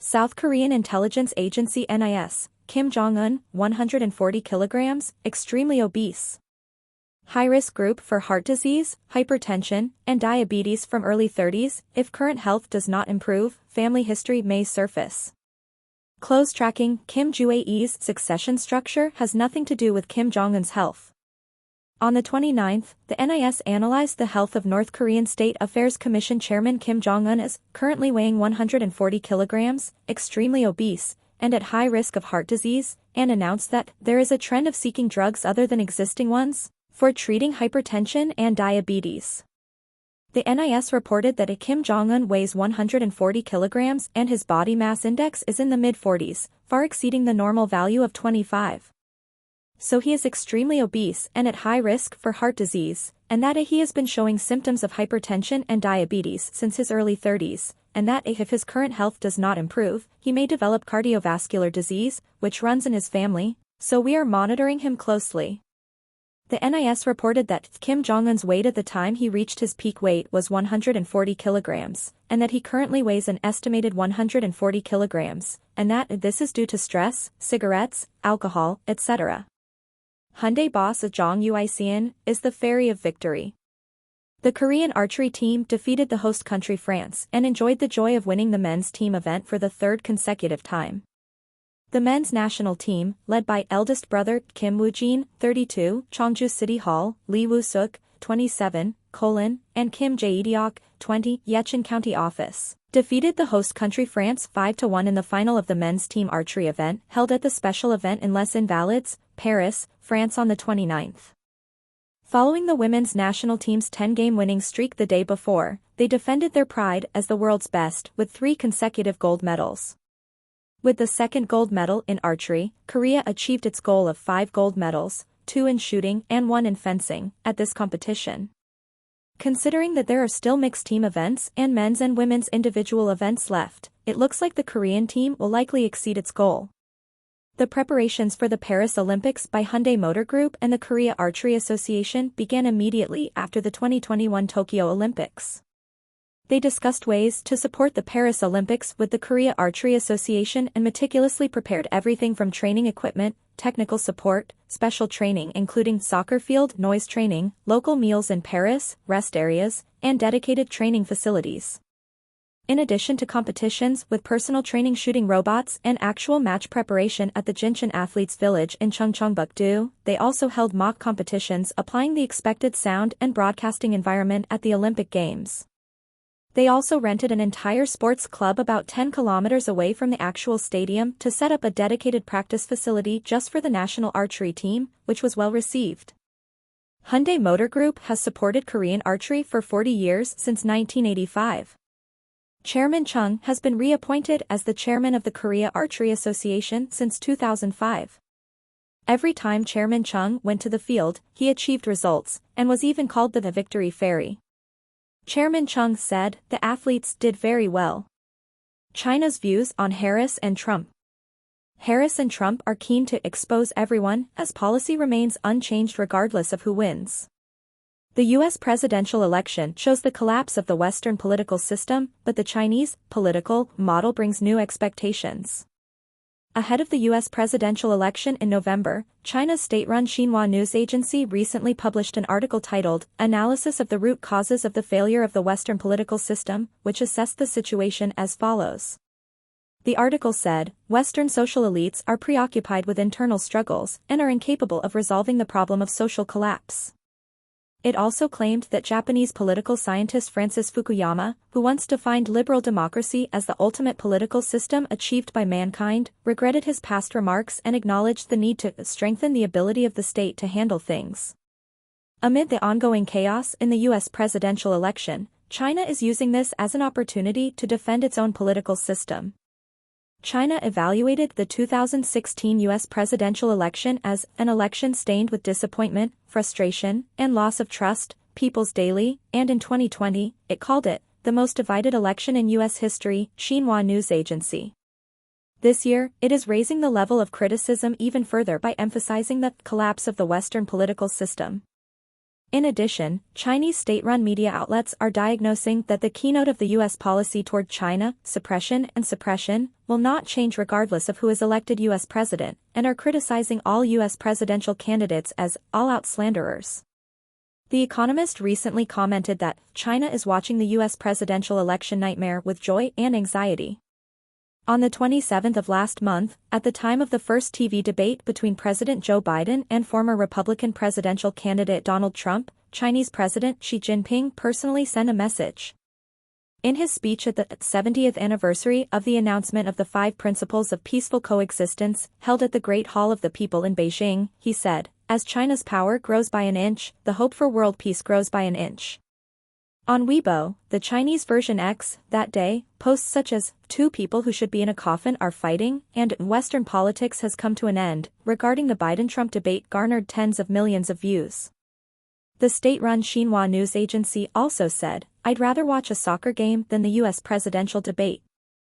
South Korean intelligence agency NIS, Kim Jong-un, 140 kilograms, extremely obese. High-risk group for heart disease, hypertension, and diabetes from early 30s, if current health does not improve, family history may surface. Close tracking, Kim Jong-un's succession structure has nothing to do with Kim Jong-un's health. On the 29th, the NIS analyzed the health of North Korean State Affairs Commission Chairman Kim Jong-un as currently weighing 140 kilograms, extremely obese, and at high risk of heart disease, and announced that there is a trend of seeking drugs other than existing ones for treating hypertension and diabetes. The NIS reported that Kim Jong-un weighs 140 kilograms and his body mass index is in the mid-40s, far exceeding the normal value of 25. So he is extremely obese and at high risk for heart disease, and that he has been showing symptoms of hypertension and diabetes since his early 30s, and that if his current health does not improve, he may develop cardiovascular disease, which runs in his family, so we are monitoring him closely. The NIS reported that Kim Jong-un's weight at the time he reached his peak weight was 140 kilograms, and that he currently weighs an estimated 140 kilograms, and that this is due to stress, cigarettes, alcohol, etc. Hyundai boss Jeong Ui-Seon is the fairy of victory. The Korean archery team defeated the host country France and enjoyed the joy of winning the men's team event for the third consecutive time. The men's national team, led by eldest brother Kim Woo-jin, 32, Cheongju City Hall, Lee Woo-suk, 27, and Kim Jae-deok, 20, Yecheon County Office, defeated the host country France 5-1 in the final of the men's team archery event held at the special event in Les Invalides, Paris, France on the 29th. Following the women's national team's 10-game winning streak the day before, they defended their pride as the world's best with 3 consecutive gold medals. With the second gold medal in archery, Korea achieved its goal of 5 gold medals, 2 in shooting and 1 in fencing, at this competition. Considering that there are still mixed team events and men's and women's individual events left, it looks like the Korean team will likely exceed its goal. The preparations for the Paris Olympics by Hyundai Motor Group and the Korea Archery Association began immediately after the 2021 Tokyo Olympics. They discussed ways to support the Paris Olympics with the Korea Archery Association and meticulously prepared everything from training equipment, technical support, special training including soccer field noise training, local meals in Paris, rest areas, and dedicated training facilities. In addition to competitions with personal training shooting robots and actual match preparation at the Jincheon Athletes Village in Chungcheongbuk-do, they also held mock competitions applying the expected sound and broadcasting environment at the Olympic Games. They also rented an entire sports club about 10 kilometers away from the actual stadium to set up a dedicated practice facility just for the national archery team, which was well received. Hyundai Motor Group has supported Korean archery for 40 years since 1985. Chairman Chung has been reappointed as the chairman of the Korea Archery Association since 2005. Every time Chairman Chung went to the field, he achieved results, and was even called the Victory Fairy. Chairman Chung said, "The athletes did very well." China's views on Harris and Trump. Harris and Trump are keen to expose everyone, as policy remains unchanged regardless of who wins. The U.S. presidential election shows the collapse of the Western political system, but the Chinese political model brings new expectations. Ahead of the U.S. presidential election in November, China's state-run Xinhua news agency recently published an article titled, "Analysis of the Root Causes of the Failure of the Western Political System," which assessed the situation as follows. The article said, Western social elites are preoccupied with internal struggles and are incapable of resolving the problem of social collapse. It also claimed that Japanese political scientist Francis Fukuyama, who once defined liberal democracy as the ultimate political system achieved by mankind, regretted his past remarks and acknowledged the need to strengthen the ability of the state to handle things. Amid the ongoing chaos in the U.S. presidential election, China is using this as an opportunity to defend its own political system. China evaluated the 2016 U.S. presidential election as an election stained with disappointment, frustration, and loss of trust, People's Daily, and in 2020, it called it the most divided election in U.S. history, Xinhua news agency. This year, it is raising the level of criticism even further by emphasizing the collapse of the Western political system. In addition, Chinese state-run media outlets are diagnosing that the keynote of the U.S. policy toward China, suppression, will not change regardless of who is elected U.S. president, and are criticizing all U.S. presidential candidates as all-out slanderers. The Economist recently commented that China is watching the U.S. presidential election nightmare with joy and anxiety. On the 27th of last month, at the time of the first TV debate between President Joe Biden and former Republican presidential candidate Donald Trump, Chinese President Xi Jinping personally sent a message. In his speech at the 70th anniversary of the announcement of the 5 Principles of Peaceful Coexistence, held at the Great Hall of the People in Beijing, he said, "As China's power grows by an inch, the hope for world peace grows by an inch." On Weibo, the Chinese version X, that day, posts such as, "Two people who should be in a coffin are fighting," and "Western politics has come to an end," regarding the Biden-Trump debate garnered tens of millions of views. The state-run Xinhua news agency also said, "I'd rather watch a soccer game than the U.S. presidential debate."